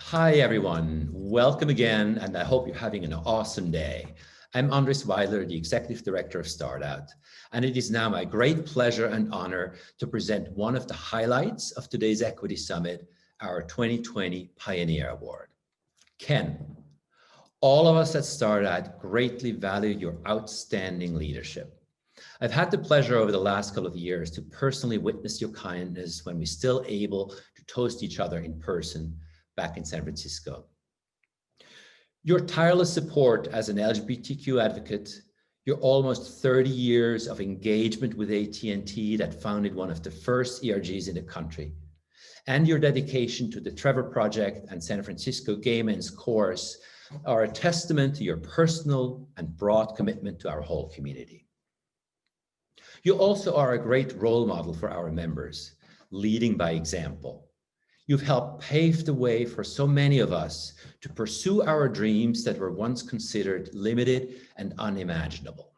Hi, everyone. Welcome again, and I hope you're having an awesome day. I'm Andres Weiler, the Executive Director of StartOut, and it is now my great pleasure and honor to present one of the highlights of today's Equity Summit, our 2020 Pioneer Award. Ken, all of us at StartOut greatly value your outstanding leadership. I've had the pleasure over the last couple of years to personally witness your kindness when we're still able to toast each other in person back in San Francisco. Your tireless support as an LGBTQ advocate, your almost 30 years of engagement with AT&T that founded one of the first ERGs in the country, and your dedication to the Trevor Project and San Francisco Gay Men's Chorus are a testament to your personal and broad commitment to our whole community. You also are a great role model for our members, leading by example. You've helped pave the way for so many of us to pursue our dreams that were once considered limited and unimaginable.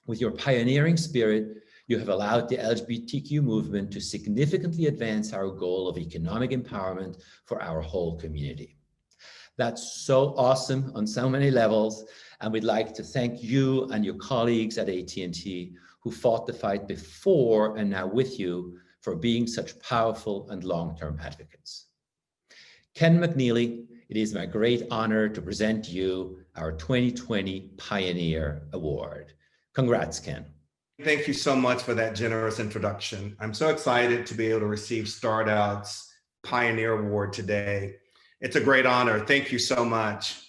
With your pioneering spirit, you have allowed the LGBTQ movement to significantly advance our goal of economic empowerment for our whole community. That's so awesome on so many levels, and we'd like to thank you and your colleagues at AT&T who fought the fight before and now with you for being such powerful and long-term advocates. Ken McNeely, it is my great honor to present you our 2020 Pioneer Award. Congrats, Ken. Thank you so much for that generous introduction. I'm so excited to be able to receive StartOut's Pioneer Award today. It's a great honor. Thank you so much.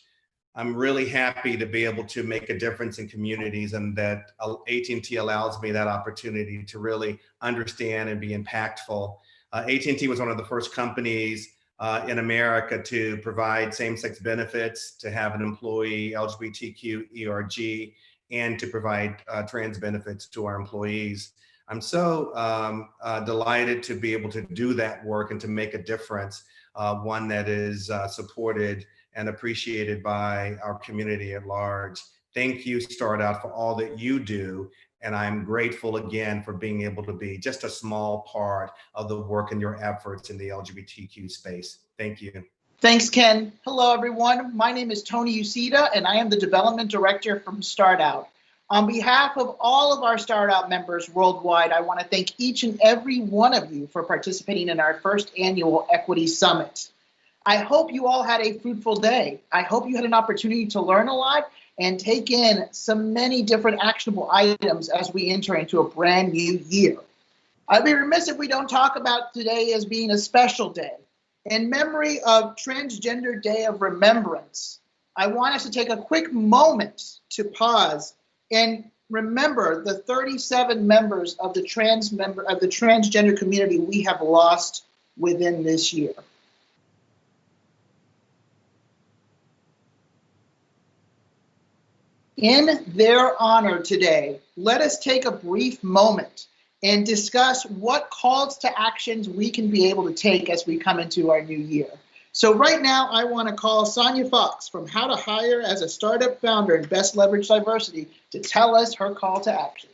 I'm really happy to be able to make a difference in communities, and that AT&T allows me that opportunity to really understand and be impactful. AT&T was one of the first companies in America to provide same-sex benefits, to have an employee LGBTQ ERG, and to provide trans benefits to our employees. I'm so delighted to be able to do that work and to make a difference, one that is supported and appreciated by our community at large. Thank you, StartOut, for all that you do. And I'm grateful again for being able to be just a small part of the work and your efforts in the LGBTQ space. Thank you. Thanks, Ken. Hello, everyone. My name is Tony Uceda, and I am the Development Director from StartOut. On behalf of all of our StartOut members worldwide, I want to thank each and every one of you for participating in our first annual Equity Summit. I hope you all had a fruitful day. I hope you had an opportunity to learn a lot and take in many different actionable items as we enter into a brand new year. I'd be remiss if we don't talk about today as being a special day. In memory of Transgender Day of Remembrance, I want us to take a quick moment to pause and remember the 37 members of the transgender community we have lost within this year. In their honor today, let us take a brief moment and discuss what calls to actions we can be able to take as we come into our new year. So right now, I want to call Sonia Fox from How to Hire as a Startup Founder and Best Leverage Diversity to tell us her call to actions.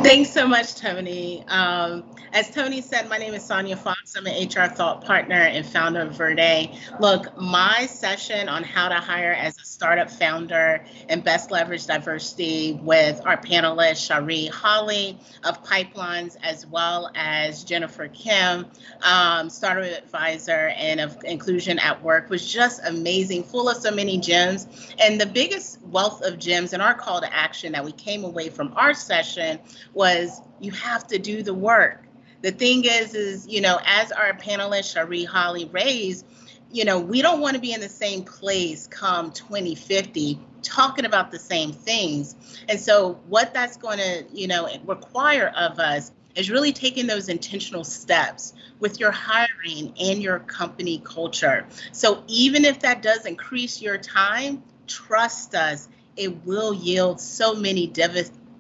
Thanks so much, Tony. As Tony said, my name is Sonia Fox. I'm an HR thought partner and founder of Verde. Look, my session on how to hire as a startup founder and best leverage diversity with our panelists, Shari Holly of Pipelines, as well as Jennifer Kim, startup advisor and of inclusion at work, was just amazing, full of so many gems. And the biggest wealth of gems in our call to action that we came away from our session was you have to do the work. The thing is, as our panelist Shari Holly raised, we don't want to be in the same place come 2050 talking about the same things. And so what that's going to, require of us is really taking those intentional steps with your hiring and your company culture. So even if that does increase your time, trust us, it will yield so many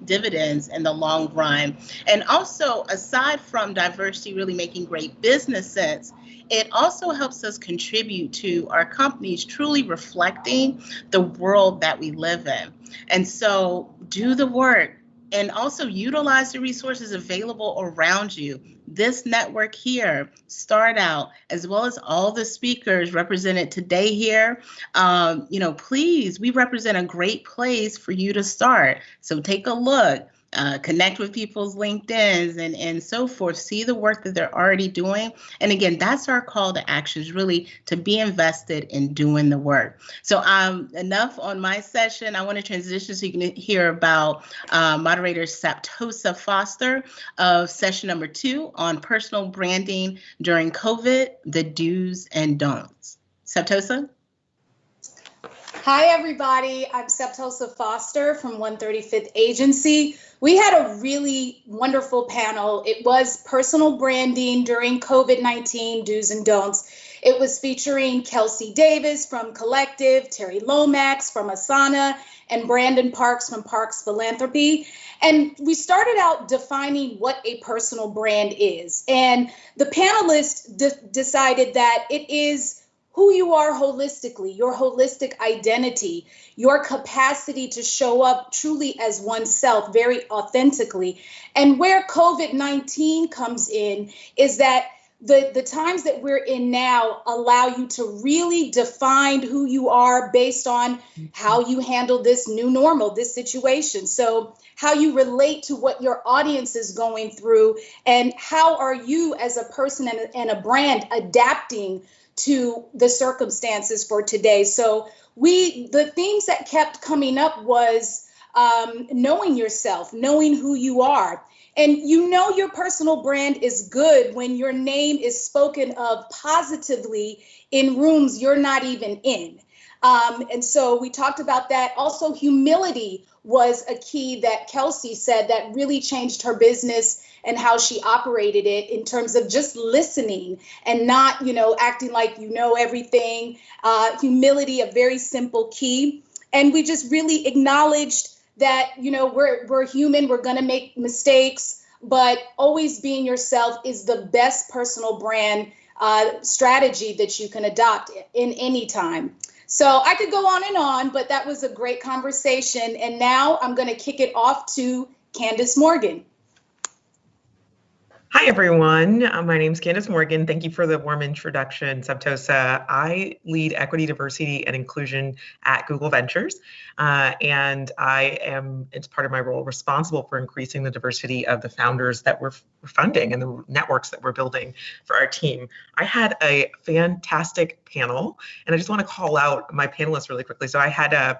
dividends in the long run. And also, aside from diversity really making great business sense, it also helps us contribute to our companies truly reflecting the world that we live in. And so do the work and also utilize the resources available around you. this network here, StartOut, as well as all the speakers represented today here, please, we represent a great place for you to start. So take a look. Connect with people's LinkedIn's and so forth. See the work that they're already doing. And again, that's our call to action, is really to be invested in doing the work. So enough on my session. I want to transition so you can hear about moderator Saptosa Foster of session number 2 on personal branding during COVID, the do's and don'ts. Saptosa? Hi, everybody. I'm Saptosa Foster from 135th Agency. We had a really wonderful panel. It was personal branding during COVID-19, do's and don'ts. It was featuring Kelsey Davis from Collective, Terry Lomax from Asana, and Brandon Parks from Parks Philanthropy. And we started out defining what a personal brand is. And the panelists decided that it is who you are holistically, your holistic identity, your capacity to show up truly as oneself, very authentically. And where COVID-19 comes in is that the times that we're in now allow you to really define who you are based on how you handle this new normal, this situation. So how you relate to what your audience is going through, and how are you as a person and a brand adapting to the circumstances for today. So the themes that kept coming up was knowing yourself, knowing who you are. And your personal brand is good when your name is spoken of positively in rooms you're not even in. And so we talked about that. Also, humility was a key that Kelsey said that really changed her business and how she operated it, in terms of just listening and not, acting like you know everything. Humility, a very simple key. And we just really acknowledged that, we're human, we're going to make mistakes, but always being yourself is the best personal brand strategy that you can adopt in any time. So I could go on, but that was a great conversation. And now I'm going to kick it off to Candace Morgan. Hi, everyone. My name is Candace Morgan. Thank you for the warm introduction, Saptosa. I lead equity, diversity, and inclusion at Google Ventures. And I am, it's part of my role, responsible for increasing the diversity of the founders that we're funding and the networks that we're building for our team. I had a fantastic panel, and I just want to call out my panelists really quickly. So I had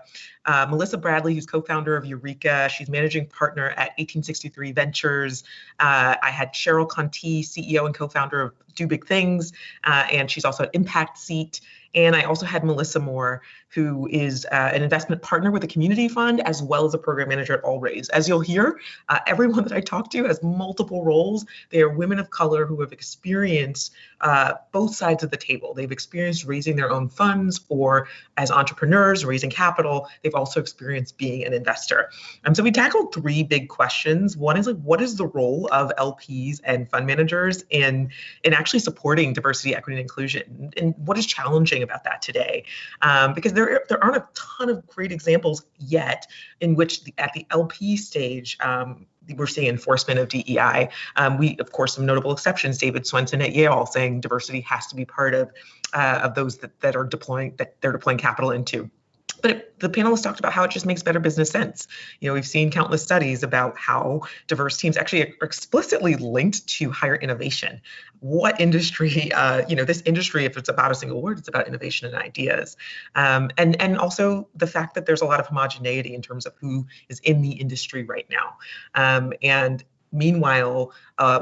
Melissa Bradley, who's co-founder of Eureka. She's managing partner at 1863 Ventures. I had Cheryl Conti, CEO and co-founder of Do Big Things, and she's also at Impact Seat. And I also had Melissa Moore, who is an investment partner with a community fund, as well as a program manager at Allraise. As you'll hear, everyone that I talk to has multiple roles. They are women of color who have experienced both sides of the table. They've experienced raising their own funds, or as entrepreneurs, raising capital. They've also experienced being an investor. So we tackled 3 big questions. One is, what is the role of LPs and fund managers in actually supporting diversity, equity, and inclusion? And what is challenging about that today? Because there aren't a ton of great examples yet in which at the LP stage, we're seeing enforcement of DEI. We, of course, some notable exceptions. David Swenson at Yale saying diversity has to be part of those that they're deploying capital into. But the panelists talked about how it just makes better business sense. We've seen countless studies about how diverse teams actually are explicitly linked to higher innovation. What industry, this industry, if it's about a single word, it's about innovation and ideas. And also the fact that there's a lot of homogeneity in terms of who is in the industry right now. And meanwhile,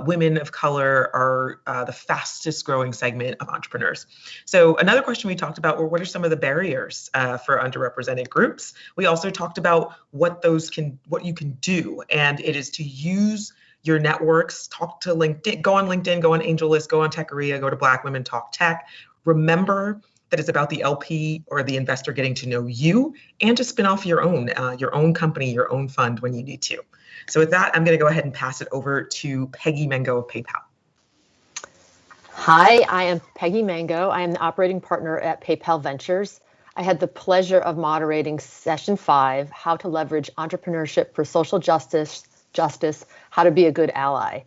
women of color are the fastest growing segment of entrepreneurs. So another question we talked about were, what are some of the barriers for underrepresented groups? We also talked about what you can do, and it is to use your networks, talk to LinkedIn, go on LinkedIn, go on AngelList, go on Techoria, go to Black Women Talk Tech. Remember that it's about the LP or the investor getting to know you, and to spin off your own company, your own fund when you need to. So with that, I'm going to go ahead and pass it over to Peggy Mango of PayPal. Hi, I am Peggy Mango. I am the operating partner at PayPal Ventures. I had the pleasure of moderating session 5, how to leverage entrepreneurship for social justice, how to be a good ally.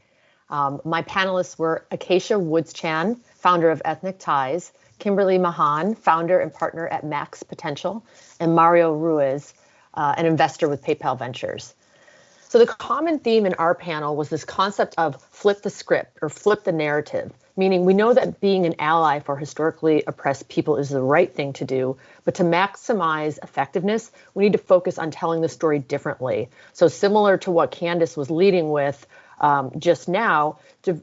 My panelists were Acacia Woods-Chan, founder of Ethnic Ties, Kimberly Mahan, founder and partner at Max Potential, and Mario Ruiz, an investor with PayPal Ventures. So the common theme in our panel was this concept of flip the script or flip the narrative, meaning we know that being an ally for historically oppressed people is the right thing to do, but to maximize effectiveness, we need to focus on telling the story differently. So similar to what Candace was leading with just now,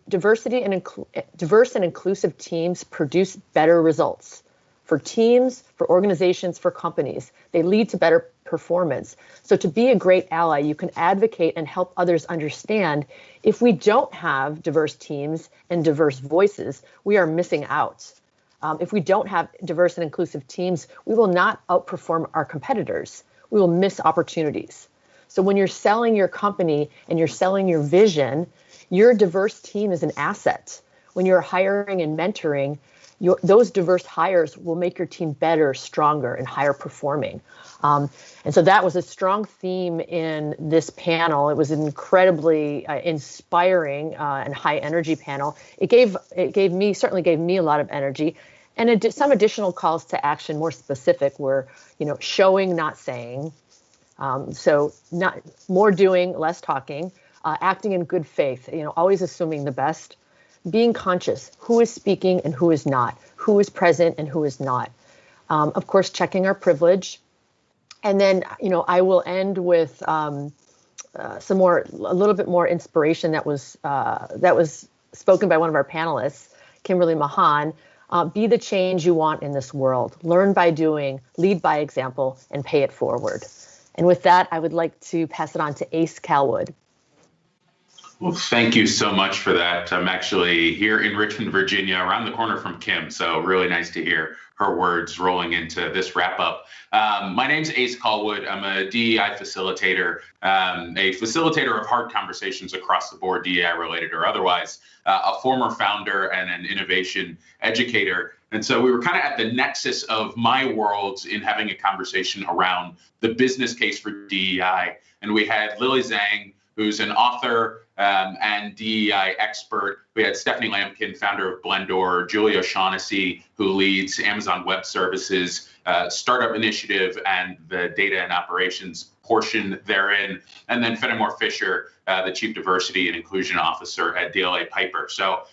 diverse and inclusive teams produce better results for teams, for organizations, for companies. They lead to better performance. So to be a great ally, you can advocate and help others understand if we don't have diverse teams and diverse voices, we are missing out. If we don't have diverse and inclusive teams, we will not outperform our competitors. We will miss opportunities. So when you're selling your company and you're selling your vision, your diverse team is an asset. When you're hiring and mentoring, those diverse hires will make your team better, stronger, and higher performing. And so that was a strong theme in this panel. It was an incredibly inspiring and high energy panel. It certainly gave me a lot of energy. And some additional calls to action, more specific, were, showing, not saying. So not more doing, less talking, acting in good faith, always assuming the best, being conscious, who is speaking and who is not, who is present and who is not. Of course, checking our privilege. And then, I will end with a little bit more inspiration that was spoken by one of our panelists, Kimberly Mahan. Be the change you want in this world. Learn by doing, lead by example, and pay it forward. And with that, I would like to pass it on to Ace Calwood. Well, thank you so much for that. I'm actually here in Richmond, Virginia, around the corner from Kim. So really nice to hear her words rolling into this wrap up. My name's Ace Calwood. I'm a DEI facilitator, a facilitator of hard conversations across the board, DEI related or otherwise, a former founder and an innovation educator. And so we were kind of at the nexus of my worlds in having a conversation around the business case for DEI. And we had Lily Zhang, who's an author and DEI expert. We had Stephanie Lampkin, founder of Blendor, Julia O'Shaughnessy, who leads Amazon Web Services, Startup Initiative, and the data and operations portion therein. And then Fenimore Fisher, the Chief Diversity and Inclusion Officer at DLA Piper. So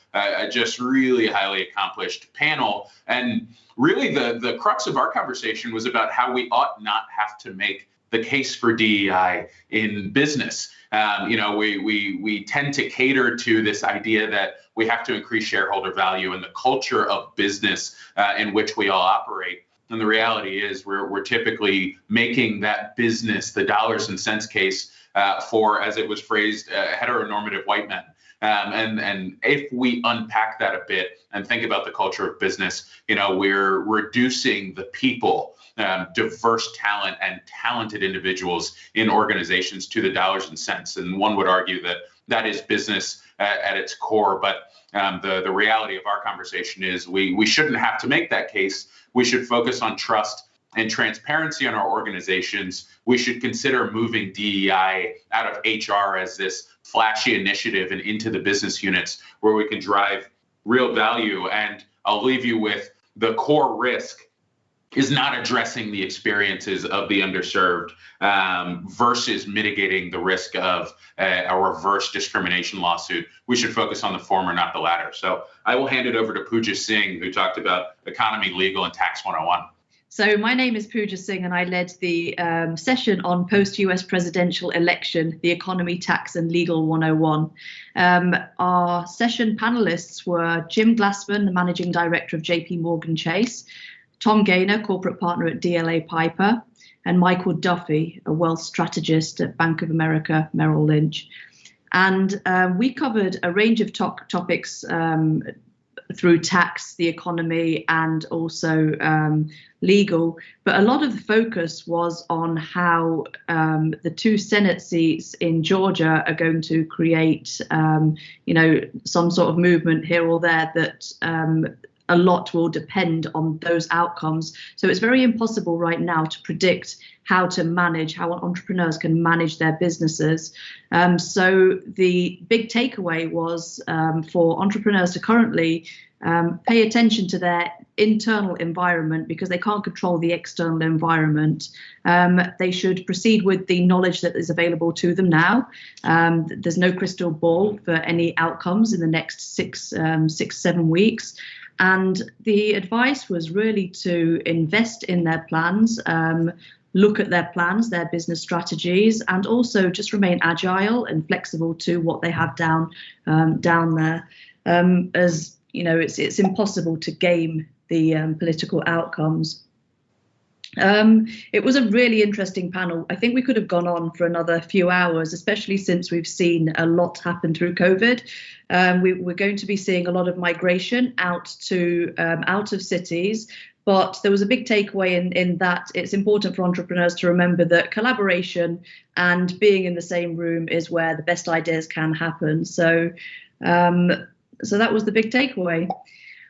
just really highly accomplished panel. And really the crux of our conversation was about how we ought not have to make the case for DEI in business. We tend to cater to this idea that we have to increase shareholder value and the culture of business in which we all operate. And the reality is we're typically making that business the dollars and cents case for, as it was phrased, heteronormative white men. And if we unpack that a bit and think about the culture of business, we're reducing the people, diverse talent and talented individuals in organizations to the dollars and cents. And one would argue that that is business at its core. But the reality of our conversation is we shouldn't have to make that case. We should focus on trust and transparency in our organizations. We should consider moving DEI out of HR as this flashy initiative and into the business units where we can drive real value. And I'll leave you with the core risk is not addressing the experiences of the underserved versus mitigating the risk of a reverse discrimination lawsuit. We should focus on the former, not the latter. So I will hand it over to Pooja Singh, who talked about economy, legal, and tax 101. So my name is Pooja Singh, and I led the session on post-US presidential election, the economy, tax, and legal 101. Our session panelists were Jim Glassman, the managing director of JP Morgan Chase, Tom Gaynor, corporate partner at DLA Piper, and Michael Duffy, a wealth strategist at Bank of America Merrill Lynch. And we covered a range of topics through tax, the economy, and also legal. But a lot of the focus was on how the two Senate seats in Georgia are going to create, some sort of movement here or there that a lot will depend on those outcomes. So it's very impossible right now to predict how entrepreneurs can manage their businesses. So the big takeaway was for entrepreneurs to currently pay attention to their internal environment, because they can't control the external environment. They should proceed with the knowledge that is available to them now. There's no crystal ball for any outcomes in the next 7 weeks. And the advice was really to invest in their plans, look at their plans, their business strategies, and also just remain agile and flexible to what they have down there. As you know, it's impossible to game the political outcomes. It was a really interesting panel. I think we could have gone on for another few hours, especially since we've seen a lot happen through COVID. We're going to be seeing a lot of migration out of cities. But there was a big takeaway in that it's important for entrepreneurs to remember that collaboration and being in the same room is where the best ideas can happen. So that was the big takeaway.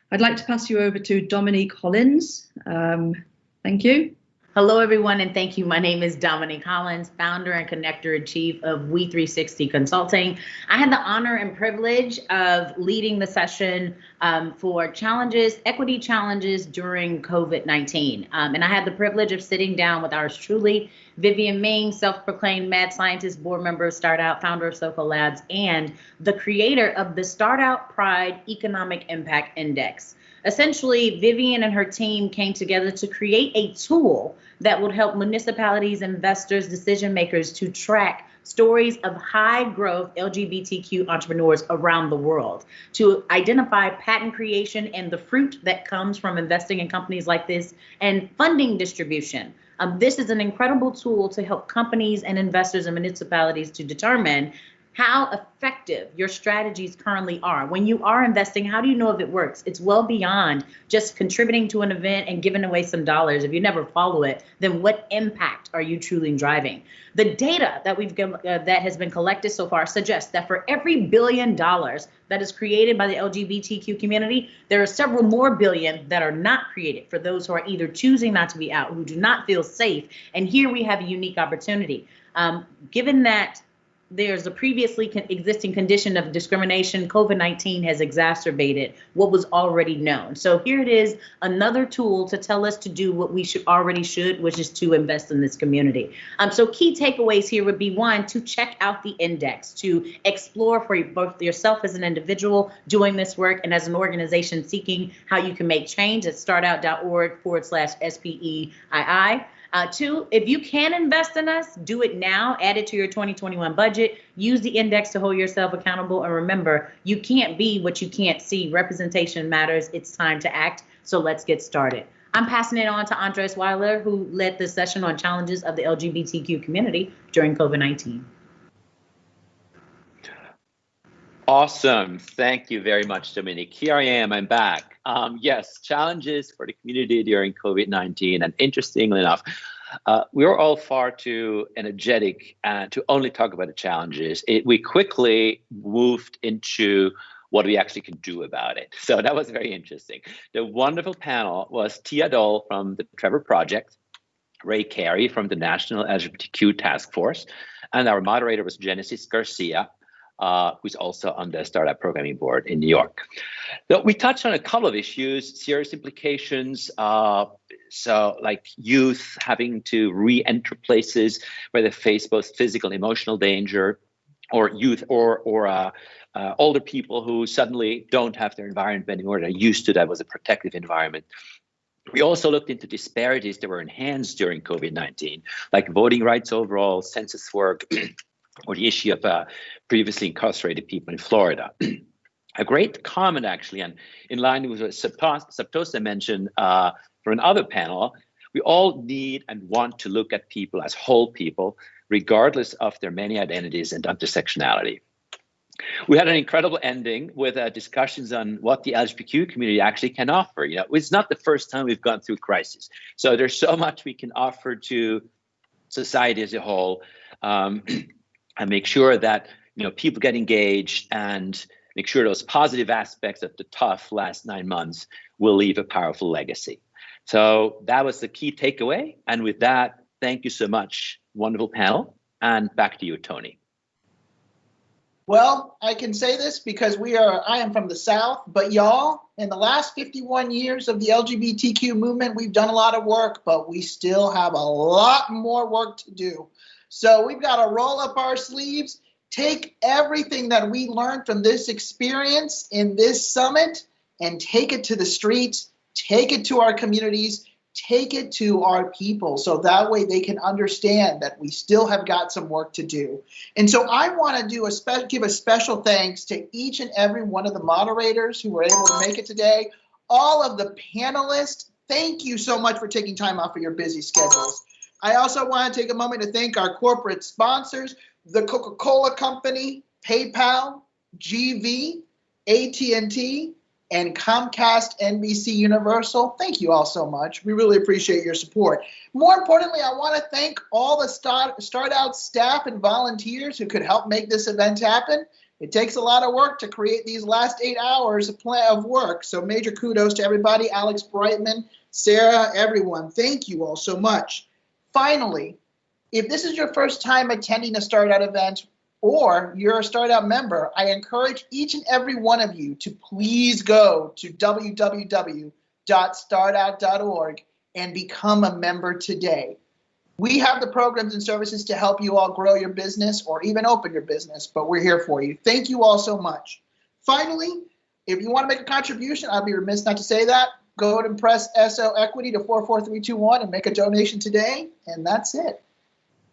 I'd like to pass you over to Dominique Hollins. Thank you. Hello, everyone, and thank you. My name is Dominique Hollins, founder and connector-in-chief of We360 Consulting. I had the honor and privilege of leading the session for equity challenges during COVID-19. And I had the privilege of sitting down with ours truly, Vivian Ming, self-proclaimed mad scientist, board member of StartOut, founder of Soho Labs, and the creator of the StartOut Pride Economic Impact Index. Essentially, Vivian and her team came together to create a tool that would help municipalities, investors, decision makers to track stories of high growth LGBTQ entrepreneurs around the world, to identify patent creation and the fruit that comes from investing in companies like this, and funding distribution. This is an incredible tool to help companies and investors and municipalities to determine how effective your strategies currently are. When you are investing, how do you know if it works? It's well beyond just contributing to an event and giving away some dollars. If you never follow it, then what impact are you truly driving? The data that that has been collected so far suggests that for every $1 billion that is created by the LGBTQ community, there are several more billion that are not created for those who are either choosing not to be out, who do not feel safe. And here we have a unique opportunity. Given that there's a previously existing condition of discrimination, COVID-19 has exacerbated what was already known. So here it is, another tool to tell us to do what we should, which is to invest in this community. So key takeaways here would be, one, to check out the index, to explore for both yourself as an individual doing this work and as an organization seeking how you can make change at startout.org/SPEII. Two, if you can invest in us, do it now. Add it to your 2021 budget. Use the index to hold yourself accountable. And remember, you can't be what you can't see. Representation matters. It's time to act. So let's get started. I'm passing it on to Andres Weiler, who led the session on challenges of the LGBTQ community during COVID-19. Awesome. Thank you very much, Dominique. Here I am. I'm back. Yes, challenges for the community during COVID-19. And interestingly enough, we were all far too energetic to only talk about the challenges. We quickly moved into what we actually can do about it. So that was very interesting. The wonderful panel was Tia Dole from the Trevor Project, Ray Carey from the National LGBTQ Task Force, and our moderator was Genesis Garcia, who's also on the Startup Programming Board in New York. So we touched on a couple of issues, serious implications, so like youth having to re-enter places where they face both physical and emotional danger, or youth or older people who suddenly don't have their environment anymore. They're used to that was a protective environment. We also looked into disparities that were enhanced during COVID-19, like voting rights overall, census work, or the issue of previously incarcerated people in Florida. A great comment, actually, and in line with what Saptosa mentioned for another panel, we all need and want to look at people as whole people, regardless of their many identities and intersectionality. We had an incredible ending with discussions on what the LGBTQ community actually can offer. You know, it's not the first time we've gone through crisis. So there's so much we can offer to society as a whole. And make sure that people get engaged and make sure those positive aspects of the tough last 9 months will leave a powerful legacy. So that was the key takeaway. And with that, thank you so much. Wonderful panel. And back to you, Tony. Well, I can say this because I am from the South, but y'all, in the last 51 years of the LGBTQ movement, we've done a lot of work, but we still have a lot more work to do. So we've got to roll up our sleeves, take everything that we learned from this experience in this summit and take it to the streets, take it to our communities, take it to our people, so that way they can understand that we still have got some work to do. And so I want to give a special thanks to each and every one of the moderators who were able to make it today, all of the panelists. Thank you so much for taking time off of your busy schedules. I also want to take a moment to thank our corporate sponsors, the Coca-Cola Company, PayPal, GV, AT&T, and Comcast NBC Universal. Thank you all so much. We really appreciate your support. More importantly, I want to thank all the StartOut staff and volunteers who could help make this event happen. It takes a lot of work to create these last 8 hours of work. So major kudos to everybody, Alex Brightman, Sarah, everyone. Thank you all so much. Finally, if this is your first time attending a StartOut event, or you're a StartOut member, I encourage each and every one of you to please go to www.startout.org and become a member today. We have the programs and services to help you all grow your business or even open your business, but we're here for you. Thank you all so much. Finally, if you want to make a contribution, I'd be remiss not to say that. Go and press SO Equity to 44321 and make a donation today, and that's it.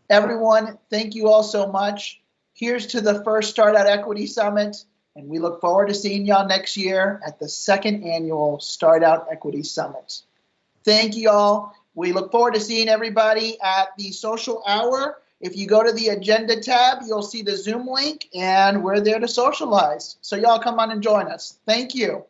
Everyone, thank you all so much. Here's to the first StartOut Equity Summit, and we look forward to seeing y'all next year at the second annual StartOut Equity Summit. Thank you all. We look forward to seeing everybody at the social hour. If you go to the agenda tab, you'll see the Zoom link, and we're there to socialize. So y'all come on and join us. Thank you.